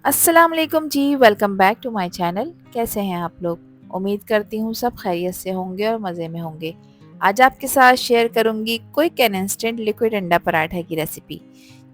अस्सलाम वालेकुम जी, welcome back to my channel. कैसे हैं आप लोग? उम्मीद करती हूँ सब खैरियत से होंगे और मज़े में होंगे। आज आपके साथ शेयर करूँगी क्विक एंड इंस्टेंट लिक्विड अंडा पराठा की रेसिपी,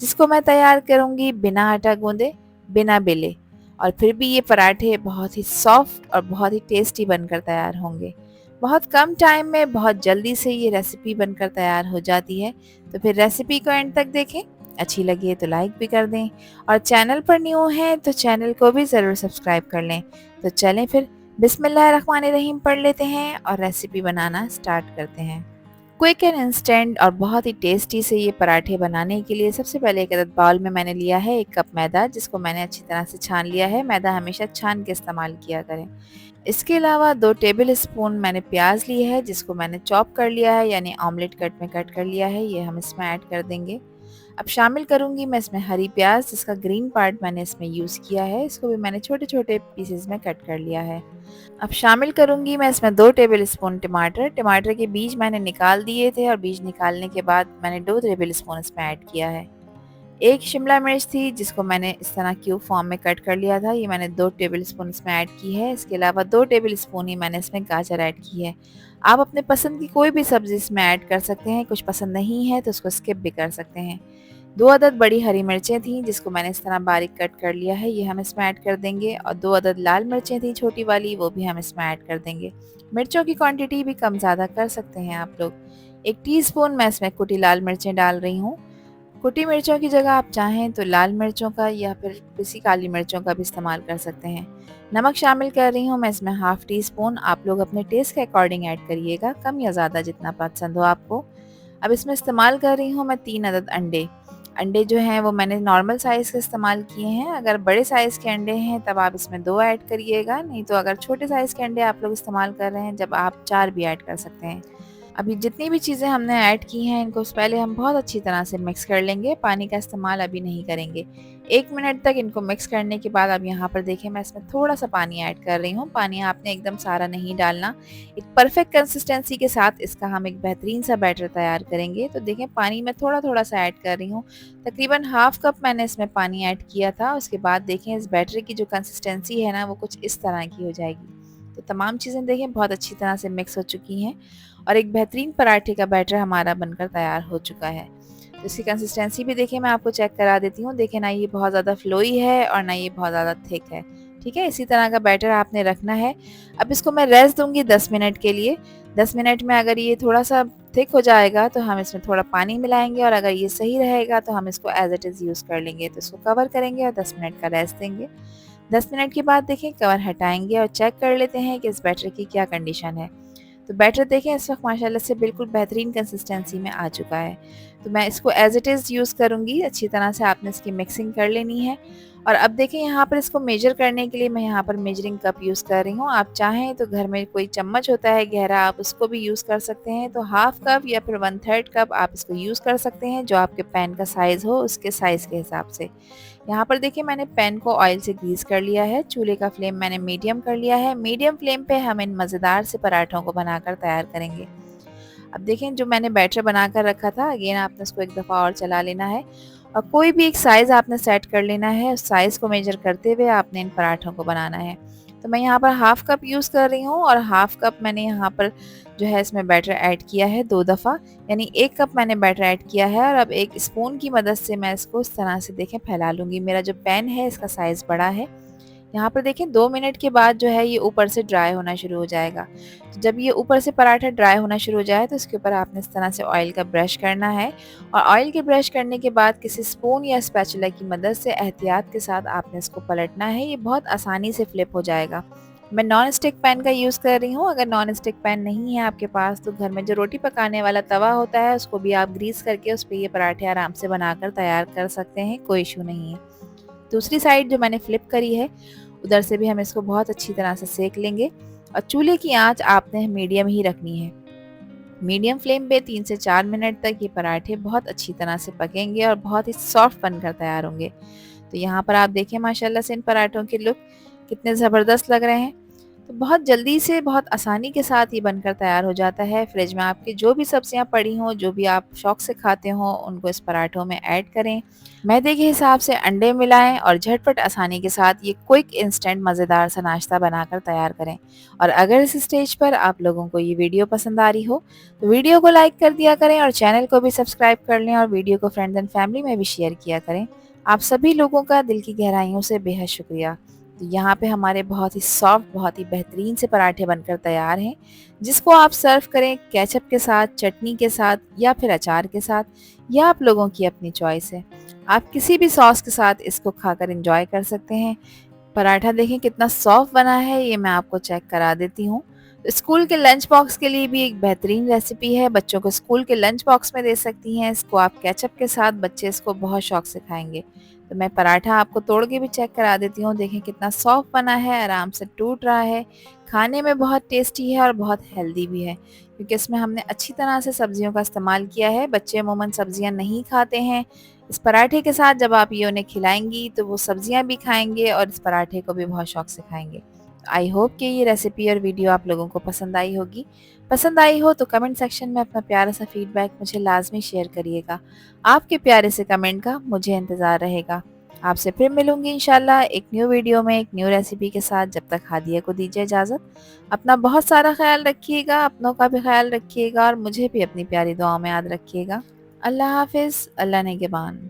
जिसको मैं तैयार करूँगी बिना आटा गूंदे, बिना बेले, और फिर भी ये पराठे बहुत ही सॉफ्ट और बहुत ही टेस्टी बनकर तैयार होंगे। बहुत कम टाइम में बहुत जल्दी से ये रेसिपी बनकर तैयार हो जाती है। तो फिर रेसिपी को एंड तक देखें, अच्छी लगी है तो लाइक भी कर दें, और चैनल पर न्यू हैं तो चैनल को भी ज़रूर सब्सक्राइब कर लें। तो चलें फिर बिस्मिल्लाहिर्रहमानिर्रहीम पढ़ लेते हैं और रेसिपी बनाना स्टार्ट करते हैं। क्विक एंड इंस्टेंट और बहुत ही टेस्टी से ये पराठे बनाने के लिए सबसे पहले एक अदद बाउल में मैंने लिया है 1 कप मैदा, जिसको मैंने अच्छी तरह से छान लिया है। मैदा हमेशा छान के इस्तेमाल किया करें। इसके अलावा 2 टेबल स्पून मैंने प्याज ली है, जिसको मैंने चॉप कर लिया है, यानी ऑमलेट कट में कट कर लिया है। ये हम इसमें ऐड कर देंगे। अब शामिल करूँगी मैं इसमें हरी प्याज, जिसका ग्रीन पार्ट मैंने इसमें यूज़ किया है। इसको भी मैंने छोटे-छोटे पीसेस में कट कर लिया है। अब शामिल करूँगी मैं इसमें 2 टेबल स्पून टमाटर। टमाटर के बीज मैंने निकाल दिए थे और बीज निकालने के बाद मैंने 2 टेबल स्पून इसमें ऐड किया है। 1 शिमला मिर्च थी, जिसको मैंने इस तरह क्यूब फॉर्म में कट कर लिया था। ये मैंने 2 टेबल स्पून इसमें ऐड की है। इसके अलावा 2 टेबल स्पून ही मैंने इसमें गाजर ऐड की है। आप अपने पसंद की कोई भी सब्ज़ी इसमें ऐड कर सकते हैं। कुछ पसंद नहीं है तो उसको स्किप भी कर सकते हैं। 2 अदद बड़ी हरी मिर्चें थीं, जिसको मैंने इस तरह बारीक कट कर लिया है। ये हम इसमें ऐड कर देंगे, और 2 अदद लाल मिर्चें थीं छोटी वाली, वो भी हम इसमें ऐड कर देंगे। मिर्चों की क्वांटिटी भी कम ज़्यादा कर सकते हैं आप लोग। 1 टीस्पून मैं इसमें कुटी लाल मिर्चें डाल रही हूँ। कुटी मिर्चों की जगह आप चाहें तो लाल मिर्चों का या फिर पिसी काली मिर्चों का भी इस्तेमाल कर सकते हैं। नमक शामिल कर रही हूँ मैं इसमें 1/2 टी-स्पून। आप लोग अपने टेस्ट के अकॉर्डिंग ऐड करिएगा, कम या ज़्यादा जितना पसंद हो आपको। अब इसमें इस्तेमाल कर रही हूँ मैं 3 अदद अंडे। अंडे जो हैं वो मैंने नॉर्मल साइज़ के इस्तेमाल किए हैं। अगर बड़े साइज़ के अंडे हैं तब आप इसमें 2 ऐड करिएगा, नहीं तो अगर छोटे साइज़ के अंडे आप लोग इस्तेमाल कर रहे हैं जब आप 4 भी ऐड कर सकते हैं। अभी जितनी भी चीज़ें हमने ऐड की हैं इनको पहले हम बहुत अच्छी तरह से मिक्स कर लेंगे। पानी का इस्तेमाल अभी नहीं करेंगे। 1 मिनट तक इनको मिक्स करने के बाद अब यहाँ पर देखिए मैं इसमें थोड़ा-सा पानी ऐड कर रही हूँ। पानी आपने एकदम सारा नहीं डालना। एक परफेक्ट कंसिस्टेंसी के साथ इसका हम एक बेहतरीन सा बैटर तैयार करेंगे। तो देखें पानी मैं थोड़ा-थोड़ा सा ऐड कर रही हूँ। तकरीबन हाफ कप मैंने इसमें पानी ऐड किया था। उसके बाद देखें इस बैटर की जो कंसिस्टेंसी है ना वो कुछ इस तरह की हो जाएगी। तो तमाम चीज़ें देखें बहुत अच्छी तरह से मिक्स हो चुकी हैं, और एक बेहतरीन पराठे का बैटर हमारा बनकर तैयार हो चुका है। तो इसकी कंसिस्टेंसी भी देखिए मैं आपको चेक करा देती हूँ। देखिए ना ये बहुत ज़्यादा फ्लोई है और ना ये बहुत ज़्यादा थिक है। ठीक है, इसी तरह का बैटर आपने रखना है। अब इसको मैं रेस्ट दूंगी 10 मिनट के लिए। 10 मिनट में अगर ये थोड़ा सा थिक हो जाएगा तो हम इसमें थोड़ा पानी मिलाएंगे, और अगर ये सही रहेगा तो हम इसको एज इट इज़ यूज़ कर लेंगे। तो इसको कवर करेंगे और 10 मिनट का रेस्ट देंगे। 10 मिनट के बाद देखें कवर हटाएंगे और चेक कर लेते हैं कि इस बैटर की क्या कंडीशन है। तो बैटर देखें इस वक्त माशाल्लाह से बिल्कुल बेहतरीन कंसिस्टेंसी में आ चुका है। तो मैं इसको एज इट इज़ यूज़ करूँगी। अच्छी तरह से आपने इसकी मिक्सिंग कर लेनी है। और अब देखें यहाँ पर इसको मेजर करने के लिए मैं यहाँ पर मेजरिंग कप यूज़ कर रही हूँ। आप चाहें तो घर में कोई चम्मच होता है गहरा, आप उसको भी यूज़ कर सकते हैं। तो हाफ कप या फिर 1/3 कप आप इसको यूज़ कर सकते हैं, जो आपके पैन का साइज़ हो उसके साइज़ के हिसाब से। यहाँ पर देखिए मैंने पैन को ऑयल से ग्रीस कर लिया है। चूल्हे का फ्लेम मैंने मीडियम कर लिया है। मीडियम फ्लेम पे हम इन मज़ेदार से पराठों को बनाकर तैयार करेंगे। अब देखें जो मैंने बैटर बनाकर रखा था, अगेन आपने इसको एक दफ़ा और चला लेना है, और कोई भी एक साइज़ आपने सेट कर लेना है। उस साइज़ को मेजर करते हुए आपने इन पराठों को बनाना है। तो मैं यहाँ पर हाफ कप यूज़ कर रही हूँ, और हाफ कप मैंने यहाँ पर जो है इसमें बैटर ऐड किया है 2 दफ़ा, यानी 1 कप मैंने बैटर ऐड किया है। और अब एक स्पून की मदद से मैं इसको इस तरह से देखें फैला लूँगी। मेरा जो पैन है इसका साइज़ बड़ा है। यहाँ पर देखें 2 मिनट के बाद जो है ये ऊपर से ड्राई होना शुरू हो जाएगा। तो जब ये ऊपर से पराठा ड्राई होना शुरू हो जाए तो इसके ऊपर आपने इस तरह से ऑयल का ब्रश करना है, और ऑयल के ब्रश करने के बाद किसी स्पून या स्पैचुला की मदद से एहतियात के साथ आपने इसको पलटना है। ये बहुत आसानी से फ्लिप हो जाएगा। मैं नॉन स्टिक पैन का यूज़ कर रही हूँ। अगर नॉन स्टिक पैन नहीं है आपके पास तो घर में जो रोटी पकाने वाला तवा होता है उसको भी आप ग्रीस करके उस पर ये पराठे आराम से बनाकर तैयार कर सकते हैं, कोई इशू नहीं है। दूसरी साइड जो मैंने फ्लिप करी है उधर से भी हम इसको बहुत अच्छी तरह से सेक लेंगे, और चूल्हे की आंच आपने मीडियम ही रखनी है। मीडियम फ्लेम पे 3 से 4 मिनट तक ये पराठे बहुत अच्छी तरह से पकेंगे और बहुत ही सॉफ्ट बनकर तैयार होंगे। तो यहाँ पर आप देखें माशाल्लाह से इन पराठों के लुक कितने ज़बरदस्त लग रहे हैं। तो बहुत जल्दी से बहुत आसानी के साथ ये बनकर तैयार हो जाता है। फ्रिज में आपकी जो भी सब्जियां पड़ी हों, जो भी आप शौक से खाते हो, उनको इस पराठों में ऐड करें। मैदे के हिसाब से अंडे मिलाएं और झटपट आसानी के साथ ये क्विक इंस्टेंट मज़ेदार सा नाश्ता बनाकर तैयार करें। और अगर इस स्टेज पर आप लोगों को ये वीडियो पसंद आ रही हो तो वीडियो को लाइक कर दिया करें और चैनल को भी सब्सक्राइब कर लें और वीडियो को फ्रेंड्स एंड फैमिली में भी शेयर किया करें। आप सभी लोगों का दिल की गहराइयों से बेहद शुक्रिया। तो यहाँ पे हमारे बहुत ही सॉफ्ट, बहुत ही बेहतरीन से पराठे बनकर तैयार हैं, जिसको आप सर्व करें केचप के साथ, चटनी के साथ या फिर अचार के साथ, या आप लोगों की अपनी चॉइस है। आप किसी भी सॉस के साथ इसको खाकर एंजॉय कर सकते हैं। पराठा देखें कितना सॉफ्ट बना है, ये मैं आपको चेक करा देती हूँ। स्कूल के लंच बॉक्स के लिए भी एक बेहतरीन रेसिपी है, बच्चों को स्कूल के लंच बॉक्स में दे सकती हैं। इसको आप केचप के साथ, बच्चे इसको बहुत शौक से खाएंगे। तो मैं पराठा आपको तोड़ के भी चेक करा देती हूँ। देखें कितना सॉफ्ट बना है, आराम से टूट रहा है, खाने में बहुत टेस्टी है और बहुत हेल्दी भी है, क्योंकि इसमें हमने अच्छी तरह से सब्जियों का इस्तेमाल किया है। बच्चे अमूमन सब्जियां नहीं खाते हैं। इस पराठे के साथ जब आप ये उन्हें खिलाएंगी तो वो सब्जियां भी खाएंगे और इस पराठे को भी बहुत शौक से खाएंगे। आई होप कि ये रेसिपी और वीडियो आप लोगों को पसंद आई होगी। पसंद आई हो तो कमेंट सेक्शन में अपना प्यारा सा फीडबैक मुझे लाजमी शेयर करिएगा। आपके प्यारे से कमेंट का मुझे इंतज़ार रहेगा। आपसे फिर मिलूंगी इंशाल्लाह एक न्यू वीडियो में, एक न्यू रेसिपी के साथ। जब तक हादिया को दीजिए इजाज़त। अपना बहुत सारा ख्याल रखिएगा, अपनों का भी ख्याल रखिएगा और मुझे भी अपनी प्यारी दुआओं में याद रखिएगा। अल्लाह हाफिज़, अल्लाह निगहबान।